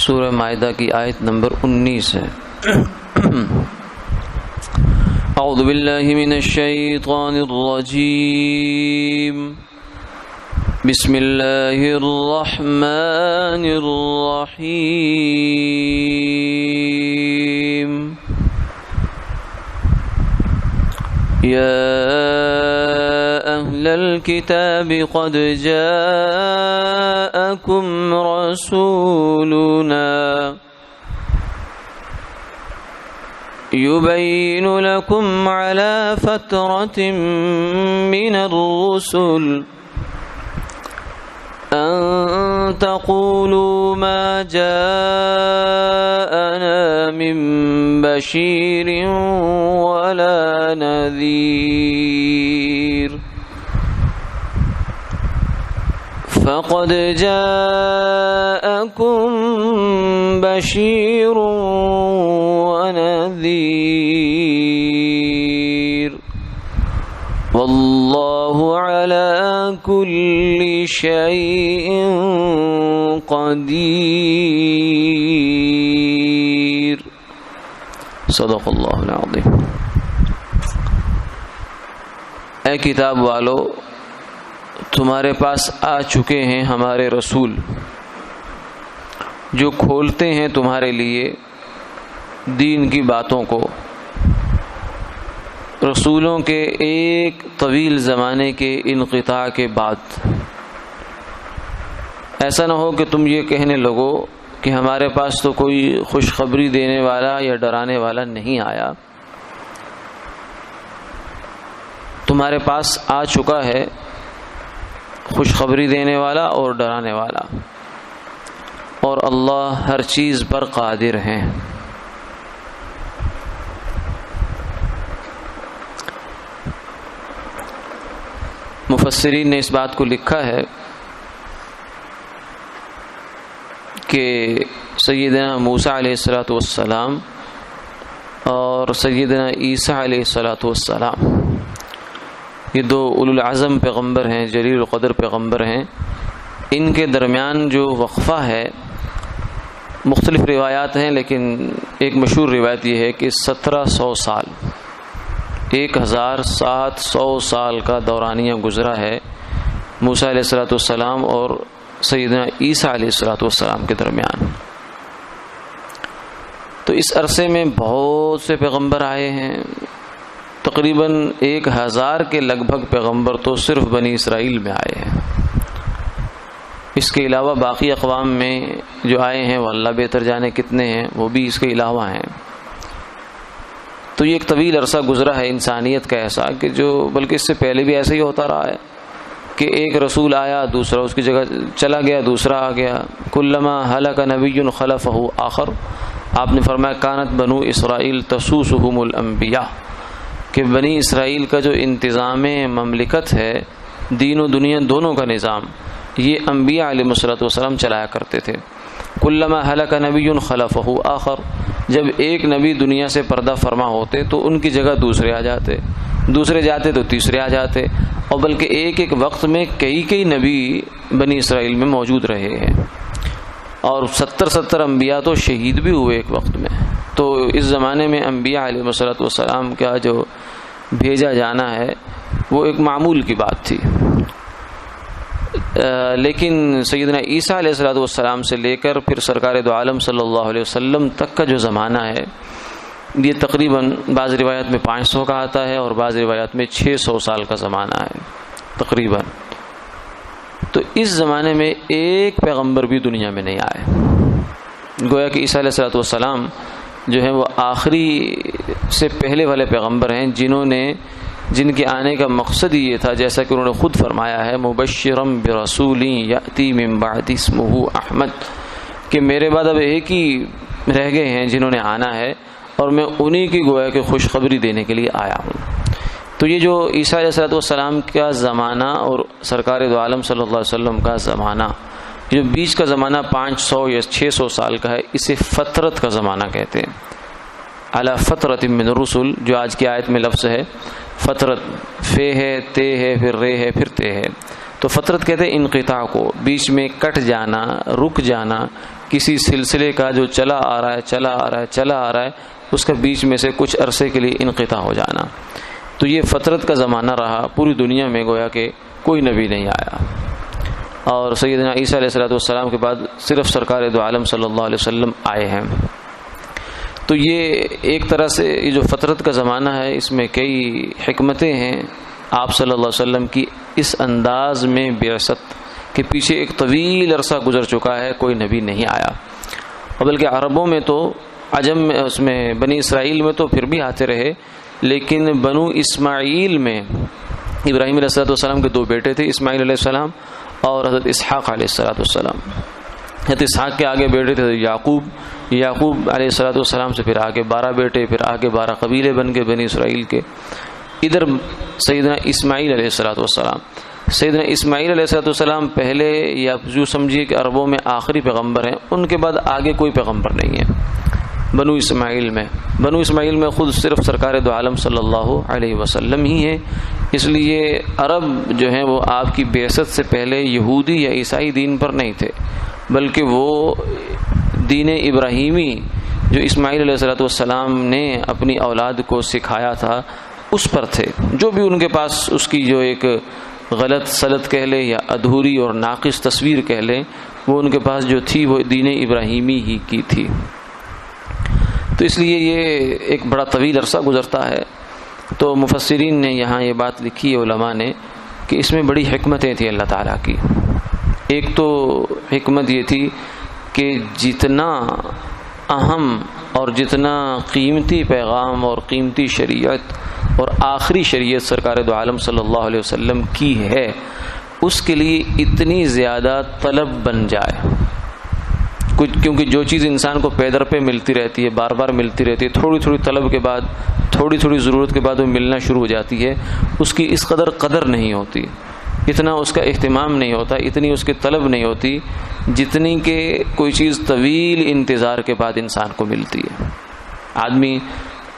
سورہ مائدہ کی آیت نمبر 19 ہے۔ اعوذ باللہ من الشیطان الرجیم، بسم اللہ الرحمن الرحیم۔ یا اہل الکتاب قد جاءکم رسولنا يبين لكم على فترة من الرسل أن تقولوا ما جاءنا من بشير ولا نذير فقد جاءكم بشير ونذير والله على كل شيء قدير۔ صدق اللہ العظیم۔ اے کتاب والو، تمہارے پاس آ چکے ہیں ہمارے رسول جو کھولتے ہیں تمہارے لیے دین کی باتوں کو، رسولوں کے ایک طویل زمانے کے انقطاع کے بعد۔ ایسا نہ ہو کہ تم یہ کہنے لگو کہ ہمارے پاس تو کوئی خوشخبری دینے والا یا ڈرانے والا نہیں آیا۔ تمہارے پاس آ چکا ہے خوشخبری دینے والا اور ڈرانے والا، اور اللہ ہر چیز پر قادر ہیں۔ مفسرین نے اس بات کو لکھا ہے کہ سیدنا موسیٰ علیہ السلام اور سیدنا عیسیٰ علیہ السلام، یہ دو اولو العزم پیغمبر ہیں، جلیل القدر پیغمبر ہیں۔ ان کے درمیان جو وقفہ ہے، مختلف روایات ہیں، لیکن ایک مشہور روایت یہ ہے کہ 1700 سال 1700 سال کا دورانیہ گزرا ہے موسیٰ علیہ السلام اور سیدنا عیسیٰ علیہ السلام کے درمیان۔ تو اس عرصے میں بہت سے پیغمبر آئے ہیں، تقریباً 1000 کے لگ بھگ پیغمبر تو صرف بنی اسرائیل میں آئے ہیں۔ اس کے علاوہ باقی اقوام میں جو آئے ہیں وہ اللہ بہتر جانے کتنے ہیں، وہ بھی اس کے علاوہ ہیں۔ تو یہ ایک طویل عرصہ گزرا ہے انسانیت کا ایسا کہ جو بلکہ اس سے پہلے بھی ایسا ہی ہوتا رہا ہے کہ ایک رسول آیا، دوسرا اس کی جگہ چلا گیا، دوسرا آ گیا۔ کلما ہلک نبی خلفہ آخر، آپ نے فرمایا کانت بنو اسرائیل تسوسہم الانبیاء، کہ بنی اسرائیل کا جو انتظام مملکت ہے، دین و دنیا دونوں کا نظام، یہ انبیاء علیہ السلام چلایا کرتے تھے۔ کلما ہلک نبی خلفہ آخر، جب ایک نبی دنیا سے پردہ فرما ہوتے تو ان کی جگہ دوسرے آ جاتے، دوسرے جاتے تو تیسرے آ جاتے، اور بلکہ ایک ایک وقت میں کئی نبی بنی اسرائیل میں موجود رہے ہیں، اور 70 انبیاء تو شہید بھی ہوئے ایک وقت میں۔ تو اس زمانے میں انبیاء علیہ السلام کا جو بھیجا جانا ہے وہ ایک معمول کی بات تھی۔ لیکن سیدنا عیسیٰ علیہ السلام سے لے کر پھر سرکار دو عالم صلی اللہ علیہ وسلم تک کا جو زمانہ ہے، یہ تقریباً بعض روایات میں 500 کا آتا ہے اور بعض روایات میں 600 سال کا زمانہ ہے تقریباً۔ تو اس زمانے میں ایک پیغمبر بھی دنیا میں نہیں آئے، گویا کہ عیسیٰ علیہ السلام جو ہے وہ آخری سے پہلے والے پیغمبر ہیں جن کے آنے کا مقصد یہ تھا، جیسا کہ انہوں نے خود فرمایا ہے مبشرم برسول یأتی من بعد اسمہ احمد، کہ میرے بعد اب ایک ہی رہ گئے ہیں جنہوں نے آنا ہے، اور میں انہی کی گویا کہ خوشخبری دینے کے لیے آیا ہوں۔ تو یہ جو عیسیٰ علیہ السلام کا زمانہ اور سرکار دو عالم صلی اللہ علیہ وسلم کا زمانہ، جو بیچ کا زمانہ 500 یا 600 سال کا ہے، اسے فترت کا زمانہ کہتے ہیں۔ علی فترت من الرسل، جو آج کی آیت میں لفظ ہے فترت، فے ہے، تے ہے، پھر رے ہے، پھر تے ہے، تو فترت کہتے ہیں انقطاع کو، بیچ میں کٹ جانا، رک جانا، کسی سلسلے کا جو چلا آ رہا ہے اس کا بیچ میں سے کچھ عرصے کے لیے انقطاع ہو جانا. تو یہ فترت کا زمانہ رہا. پوری دنیا میں گویا کہ کوئی نبی نہیں آیا، اور سیدنا عیسیٰ علیہ السلام کے بعد صرف سرکار دو عالم صلی اللہ علیہ وسلم آئے ہیں. تو یہ ایک طرح سے یہ جو فترت کا زمانہ ہے اس میں کئی حکمتیں ہیں. آپ صلی اللہ علیہ وسلم کی اس انداز میں بعثت کے پیچھے ایک طویل عرصہ گزر چکا ہے، کوئی نبی نہیں آیا. اور بلکہ عربوں میں تو عجم میں، اس میں بنی اسرائیل میں تو پھر بھی آتے رہے، لیکن بنو اسماعیل میں ابراہیم علیہ السلام کے دو بیٹے تھے، اسماعیل علیہ السلام اور حضرت اسحاق علیہ السلام. حضرت اسحاق کے آگے بیٹے تھے یعقوب علیہ السلام سے پھر آگے 12 بیٹے، پھر آگے 12 قبیلے بن گئے بنی اسرائیل کے. ادھر سیدنا اسماعیل علیہ السلام، سیدنا اسماعیل علیہ السلام پہلے، یا جو سمجھیے کہ عربوں میں آخری پیغمبر ہیں، ان کے بعد آگے کوئی پیغمبر نہیں ہے. بنو اسماعیل میں خود صرف سرکار دو عالم صلی اللہ علیہ وسلم ہی ہیں. اس لیے عرب جو ہیں وہ آپ کی بعثت سے پہلے یہودی یا عیسائی دین پر نہیں تھے، بلکہ وہ دین ابراہیمی جو اسماعیل علیہ السلام نے اپنی اولاد کو سکھایا تھا اس پر تھے. جو بھی ان کے پاس اس کی جو ایک غلط سلط کہہ لیں یا ادھوری اور ناقص تصویر کہہ لیں، وہ ان کے پاس جو تھی وہ دین ابراہیمی ہی کی تھی. تو اس لیے یہ ایک بڑا طویل عرصہ گزرتا ہے. تو مفسرین نے یہاں یہ بات لکھی ہے علماء نے کہ اس میں بڑی حکمتیں تھیں اللہ تعالیٰ کی. ایک تو حکمت یہ تھی کہ جتنا اہم اور جتنا قیمتی پیغام اور قیمتی شریعت اور آخری شریعت سرکار دو عالم صلی اللہ علیہ وسلم کی ہے، اس کے لیے اتنی زیادہ طلب بن جائے. کیونکہ جو چیز انسان کو پے در پہ ملتی رہتی ہے، بار بار ملتی رہتی ہے، تھوڑی تھوڑی طلب کے بعد، تھوڑی تھوڑی ضرورت کے بعد وہ ملنا شروع ہو جاتی ہے، اس کی اس قدر نہیں ہوتی، اتنا اس کا اہتمام نہیں ہوتا، اتنی اس کی طلب نہیں ہوتی جتنی کہ کوئی چیز طویل انتظار کے بعد انسان کو ملتی ہے. آدمی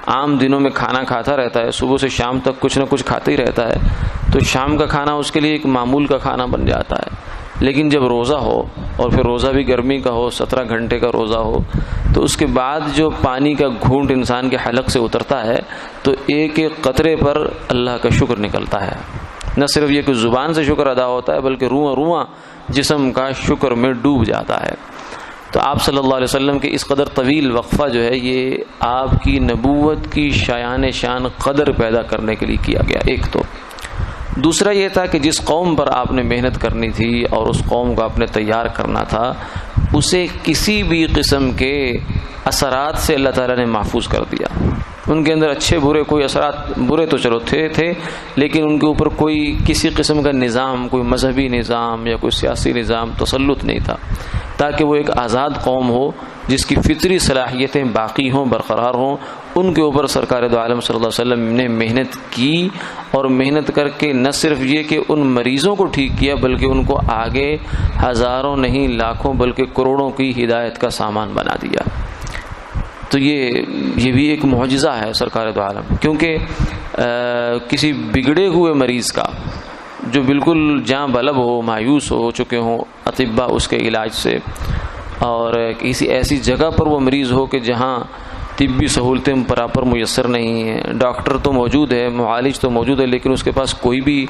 عام دنوں میں کھانا کھاتا رہتا ہے، صبح سے شام تک کچھ نہ کچھ کھاتا ہی رہتا ہے، تو شام کا کھانا اس کے لیے ایک معمول کا کھانا بن جاتا ہے. لیکن جب روزہ ہو، اور پھر روزہ بھی گرمی کا ہو، 17 گھنٹے کا روزہ ہو، تو اس کے بعد جو پانی کا گھونٹ انسان کے حلق سے اترتا ہے تو ایک ایک قطرے پر اللہ کا شکر نکلتا ہے. نہ صرف یہ کہ زبان سے شکر ادا ہوتا ہے، بلکہ رواں رواں جسم کا شکر میں ڈوب جاتا ہے. تو آپ صلی اللہ علیہ وسلم کے اس قدر طویل وقفہ جو ہے یہ آپ کی نبوت کی شان قدر پیدا کرنے کے لیے کیا گیا. ایک تو دوسرا یہ تھا کہ جس قوم پر آپ نے محنت کرنی تھی اور اس قوم کو آپ نے تیار کرنا تھا، اسے کسی بھی قسم کے اثرات سے اللہ تعالیٰ نے محفوظ کر دیا. ان کے اندر اچھے برے کوئی اثرات، برے تو چلو تھے لیکن ان کے اوپر کوئی کسی قسم کا نظام، کوئی مذہبی نظام یا کوئی سیاسی نظام تسلط نہیں تھا، تاکہ وہ ایک آزاد قوم ہو جس کی فطری صلاحیتیں باقی ہوں، برقرار ہوں. ان کے اوپر سرکار دو عالم صلی اللہ علیہ وسلم نے محنت کی، اور محنت کر کے نہ صرف یہ کہ ان مریضوں کو ٹھیک کیا، بلکہ ان کو آگے ہزاروں نہیں لاکھوں بلکہ کروڑوں کی ہدایت کا سامان بنا دیا. تو یہ بھی ایک معجزہ ہے سرکار دو عالم. کیونکہ کسی بگڑے ہوئے مریض کا جو بالکل جاں بلب ہو، مایوس ہو چکے ہوں اطباء اس کے علاج سے، اور کسی ایسی جگہ پر وہ مریض ہو کہ جہاں طبی سہولتیں پراپر میسر نہیں ہیں، ڈاکٹر تو موجود ہے، معالج تو موجود ہے، لیکن اس کے پاس کوئی بھی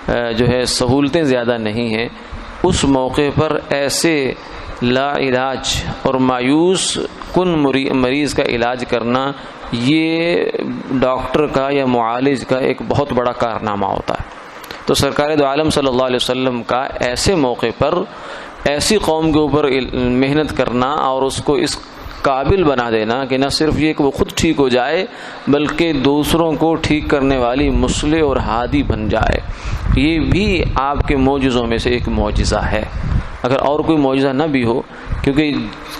جو ہے سہولتیں زیادہ نہیں ہیں، اس موقع پر ایسے لا علاج اور مایوس کن مریض کا علاج کرنا، یہ ڈاکٹر کا یا معالج کا ایک بہت بڑا کارنامہ ہوتا ہے. تو سرکار دو عالم صلی اللہ علیہ وسلم کا ایسے موقع پر ایسی قوم کے اوپر محنت کرنا اور اس کو اس قابل بنا دینا کہ نہ صرف یہ کہ وہ خود ٹھیک ہو جائے بلکہ دوسروں کو ٹھیک کرنے والی مصلح اور ہادی بن جائے، یہ بھی آپ کے معجزوں میں سے ایک معجزہ ہے. اگر اور کوئی معجزہ نہ بھی ہو، کیونکہ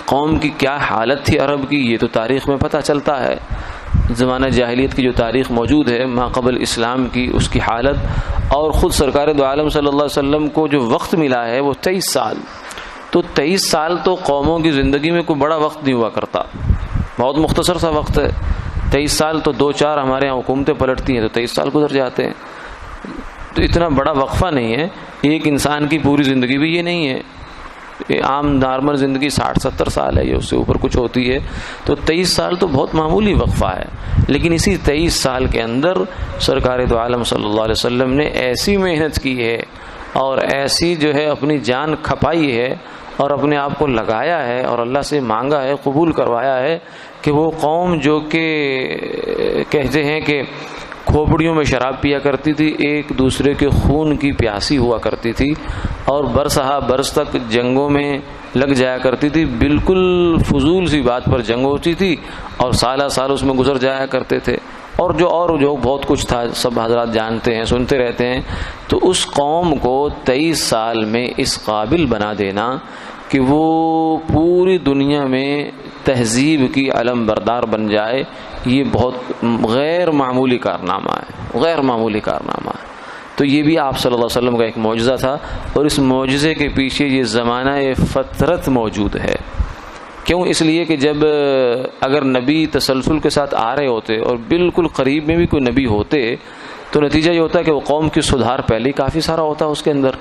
قوم کی کیا حالت تھی عرب کی، یہ تو تاریخ میں پتہ چلتا ہے. زمانہ جاہلیت کی جو تاریخ موجود ہے ما قبل اسلام کی، اس کی حالت، اور خود سرکار دو عالم صلی اللہ علیہ وسلم کو جو وقت ملا ہے وہ 23 سال. تو 23 سال تو قوموں کی زندگی میں کوئی بڑا وقت نہیں ہوا کرتا، بہت مختصر سا وقت ہے. 23 سال تو 2-4 ہمارے یہاں حکومتیں پلٹتی ہیں تو 23 سال گزر جاتے ہیں. تو اتنا بڑا وقفہ نہیں ہے. ایک انسان کی پوری زندگی بھی یہ نہیں ہے. عام نارمل زندگی 60-70 سال ہے یا اس سے اوپر کچھ ہوتی ہے، تو 23 سال تو بہت معمولی وقفہ ہے، لیکن اسی 23 سال کے اندر سرکار دو عالم صلی اللہ علیہ وسلم نے ایسی محنت کی ہے اور ایسی جو ہے اپنی جان کھپائی ہے اور اپنے آپ کو لگایا ہے اور اللہ سے مانگا ہے، قبول کروایا ہے کہ وہ قوم جو کہ کہتے ہیں کہ کھوپڑیوں میں شراب پیا کرتی تھی، ایک دوسرے کے خون کی پیاسی ہوا کرتی تھی اور برسہ برس تک جنگوں میں لگ جایا کرتی تھی، بالکل فضول سی بات پر جنگ ہوتی تھی اور سالہ سال اس میں گزر جایا کرتے تھے، اور جو بہت کچھ تھا سب حضرات جانتے ہیں، سنتے رہتے ہیں۔ تو اس قوم کو 23 سال میں اس قابل بنا دینا کہ وہ پوری دنیا میں تہذیب کی علم بردار بن جائے، یہ بہت غیر معمولی کارنامہ ہے، غیر معمولی کارنامہ ہے۔ تو یہ بھی آپ صلی اللہ علیہ وسلم کا ایک معجزہ تھا، اور اس معجزے کے پیچھے یہ زمانہ فطرت موجود ہے۔ کیوں؟ اس لیے کہ جب اگر نبی تسلسل کے ساتھ آ رہے ہوتے اور بالکل قریب میں بھی کوئی نبی ہوتے تو نتیجہ یہ ہوتا ہے کہ وہ قوم کی سدھار پہلے ہی کافی سارا ہوتا اس کے اندر،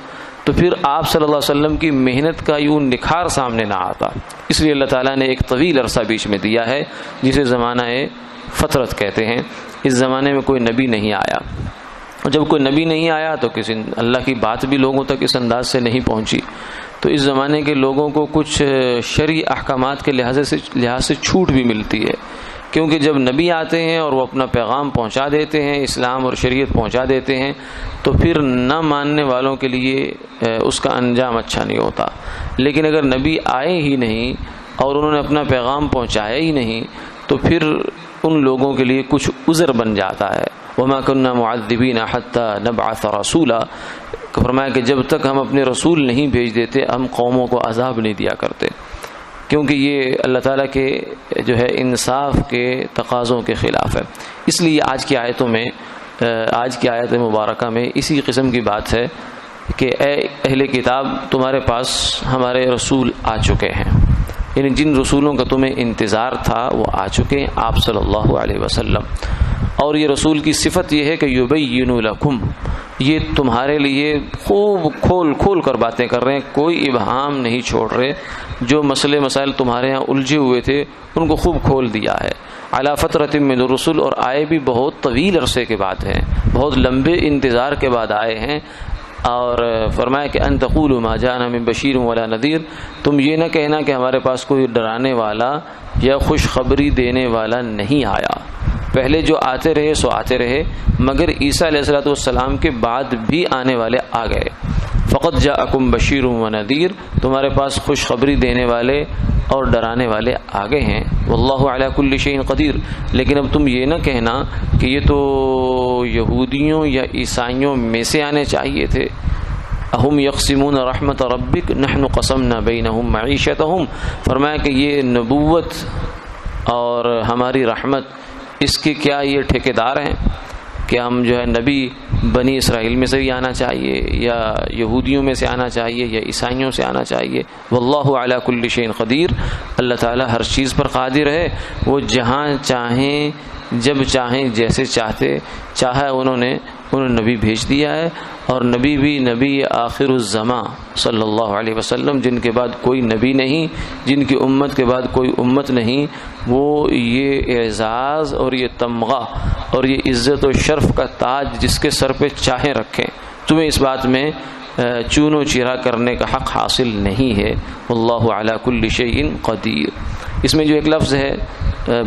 تو پھر آپ صلی اللہ علیہ وسلم کی محنت کا یوں نکھار سامنے نہ آتا۔ اس لیے اللہ تعالیٰ نے ایک طویل عرصہ بیچ میں دیا ہے جسے زمانہ فطرت کہتے ہیں۔ اس زمانے میں کوئی نبی نہیں آیا، اور جب کوئی نبی نہیں آیا تو کسی اللہ کی بات بھی لوگوں تک اس انداز سے نہیں پہنچی، تو اس زمانے کے لوگوں کو کچھ شرعی احکامات کے لحاظ سے چھوٹ بھی ملتی ہے، کیونکہ جب نبی آتے ہیں اور وہ اپنا پیغام پہنچا دیتے ہیں، اسلام اور شریعت پہنچا دیتے ہیں، تو پھر نہ ماننے والوں کے لیے اس کا انجام اچھا نہیں ہوتا۔ لیکن اگر نبی آئے ہی نہیں اور انہوں نے اپنا پیغام پہنچایا ہی نہیں تو پھر ان لوگوں کے لیے کچھ عذر بن جاتا ہے۔ وما كنا معذبین حتی نبعث رسولا، فرمایا کہ جب تک ہم اپنے رسول نہیں بھیج دیتے ہم قوموں کو عذاب نہیں دیا کرتے، کیونکہ یہ اللہ تعالیٰ کے جو ہے انصاف کے تقاضوں کے خلاف ہے۔ اس لیے آج کی آیت مبارکہ میں اسی قسم کی بات ہے کہ اے اہل کتاب، تمہارے پاس ہمارے رسول آ چکے ہیں، یعنی جن رسولوں کا تمہیں انتظار تھا وہ آ چکے ہیں، آپ صلی اللہ علیہ وسلم۔ اور یہ رسول کی صفت یہ ہے کہ یبین لکم، یہ تمہارے لیے خوب کھول کر باتیں کر رہے ہیں، کوئی ابہام نہیں چھوڑ رہے، جو مسائل تمہارے ہاں الجھے ہوئے تھے ان کو خوب کھول دیا ہے۔ علی فترۃ من الرسل، اور آئے بھی بہت طویل عرصے کے بعد ہیں، بہت لمبے انتظار کے بعد آئے ہیں۔ اور فرمایا کہ ان تقولوا ما جاءنا من بشیر ولا نذیر، تم یہ نہ کہنا کہ ہمارے پاس کوئی ڈرانے والا یا خوشخبری دینے والا نہیں آیا۔ پہلے جو آتے رہے سو آتے رہے، مگر عیسیٰ علیہ الصلوۃ والسلام کے بعد بھی آنے والے آ گئے۔ فقط جاءکم بشیر و نذیر، تمہارے پاس خوشخبری دینے والے اور ڈرانے والے آ گئے ہیں۔ واللہ علی کل شیء قدیر، لیکن اب تم یہ نہ کہنا کہ یہ تو یہودیوں یا عیسائیوں میں سے آنے چاہیے تھے۔ اہم یقسمون رحمت ربک نحن قسمنا بینہم معیشتہم، فرمایا کہ یہ نبوت اور ہماری رحمت، اس کے کیا یہ ٹھیکیدار ہیں کہ ہم جو ہے نبی بنی اسرائیل میں سے بھی آنا چاہیے یا یہودیوں میں سے آنا چاہیے یا عیسائیوں سے آنا چاہیے؟ واللہ علی کل شیء قدیر، اللہ تعالیٰ ہر چیز پر قادر ہے، وہ جہاں چاہیں جب چاہیں جیسے چاہا انہوں نے نبی بھیج دیا ہے، اور نبی بھی نبی آخر الزمان صلی اللہ علیہ وسلم، جن کے بعد کوئی نبی نہیں، جن کی امت کے بعد کوئی امت نہیں، وہ یہ اعزاز اور یہ تمغہ اور یہ عزت و شرف کا تاج جس کے سر پہ چاہیں رکھیں، تمہیں اس بات میں چون و چیرا کرنے کا حق حاصل نہیں ہے۔ واللہ علی کل شیء قدیر۔ اس میں جو ایک لفظ ہے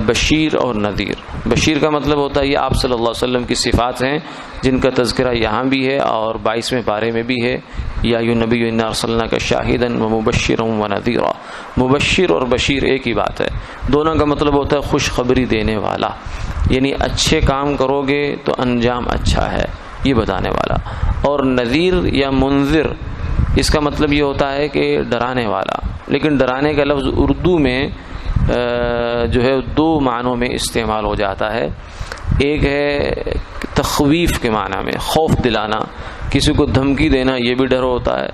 بشیر اور نذیر، بشیر کا مطلب ہوتا ہے یہ آپ صلی اللہ علیہ وسلم کی صفات ہیں جن کا تذکرہ یہاں بھی ہے اور 22ویں پارے میں بھی ہے، یا ایھا النبی انا ارسلناک شاہدا ومبشرا ونذیرا۔ مبشر اور بشیر ایک ہی بات ہے، دونوں کا مطلب ہوتا ہے خوشخبری دینے والا، یعنی اچھے کام کرو گے تو انجام اچھا ہے یہ بتانے والا۔ اور نذیر یا منذر، اس کا مطلب یہ ہوتا ہے کہ ڈرانے والا، لیکن ڈرانے کا لفظ اردو میں جو ہے دو معنوں میں استعمال ہو جاتا ہے۔ ایک ہے تخویف کے معنی میں، خوف دلانا، کسی کو دھمکی دینا، یہ بھی ڈر ہوتا ہے،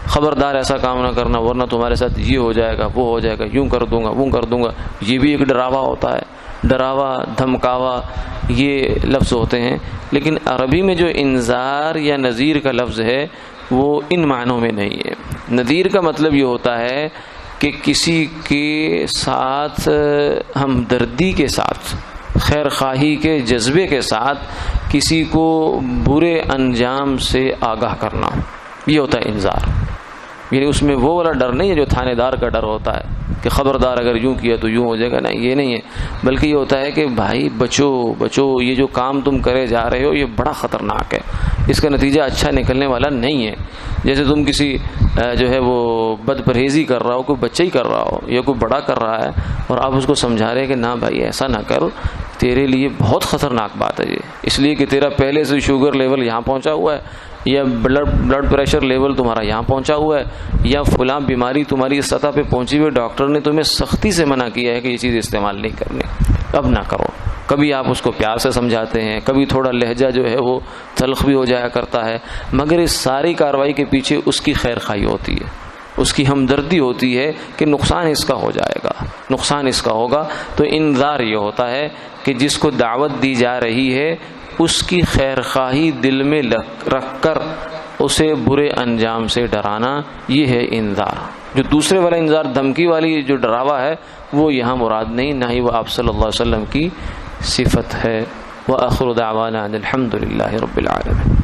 خبردار ایسا کام نہ کرنا ورنہ تمہارے ساتھ یہ ہو جائے گا وہ ہو جائے گا، یوں کر دوں گا وہ کر دوں گا، یہ بھی ایک ڈراوا ہوتا ہے، ڈراوا دھمکاوا یہ لفظ ہوتے ہیں۔ لیکن عربی میں جو انذار یا نذیر کا لفظ ہے وہ ان معنوں میں نہیں ہے۔ نذیر کا مطلب یہ ہوتا ہے کہ کسی کے ساتھ ہمدردی کے ساتھ، خیر خواہی کے جذبے کے ساتھ کسی کو برے انجام سے آگاہ کرنا، یہ ہوتا ہے انذار۔ یعنی اس میں وہ والا ڈر نہیں ہے جو تھانے دار کا ڈر ہوتا ہے کہ خبردار اگر یوں کیا تو یوں ہو جائے گا، نہیں، یہ نہیں ہے، بلکہ یہ ہوتا ہے کہ بھائی بچو بچو، یہ جو کام تم کرے جا رہے ہو یہ بڑا خطرناک ہے، اس کا نتیجہ اچھا نکلنے والا نہیں ہے۔ جیسے تم کسی جو ہے وہ بد پرہیزی کر رہا ہو، کوئی بچہ ہی کر رہا ہو یا کوئی بڑا کر رہا ہے، اور آپ اس کو سمجھا رہے کہ نہ بھائی ایسا نہ کر، تیرے لیے بہت خطرناک بات ہے یہ، اس لیے کہ تیرا پہلے سے شوگر لیول یہاں پہنچا ہوا ہے، یا بلڈ پریشر لیول تمہارا یہاں پہنچا ہوا ہے، یا فلاں بیماری تمہاری سطح پہ پہنچی ہوئی، ڈاکٹر نے تمہیں سختی سے منع کیا ہے کہ یہ چیز استعمال نہیں کرنی، اب نہ کرو۔ کبھی آپ اس کو پیار سے سمجھاتے ہیں، کبھی تھوڑا لہجہ جو ہے وہ تلخ بھی ہو جایا کرتا ہے، مگر اس ساری کارروائی کے پیچھے اس کی خیر خواہی ہوتی ہے، اس کی ہمدردی ہوتی ہے کہ نقصان اس کا ہو جائے گا، نقصان اس کا ہوگا۔ تو انذار یہ ہوتا ہے کہ جس کو دعوت دی جا رہی ہے اس کی خیر خواہی دل میں رکھ کر اسے برے انجام سے ڈرانا، یہ ہے انذار۔ جو دوسرے والا انذار، دھمکی والی جو ڈراوا ہے، وہ یہاں مراد نہیں، نہ ہی وہ آپ صلی اللہ علیہ وسلم کی صفت ہے۔ وآخر دعوانا ان الحمد للہ رب العالمین۔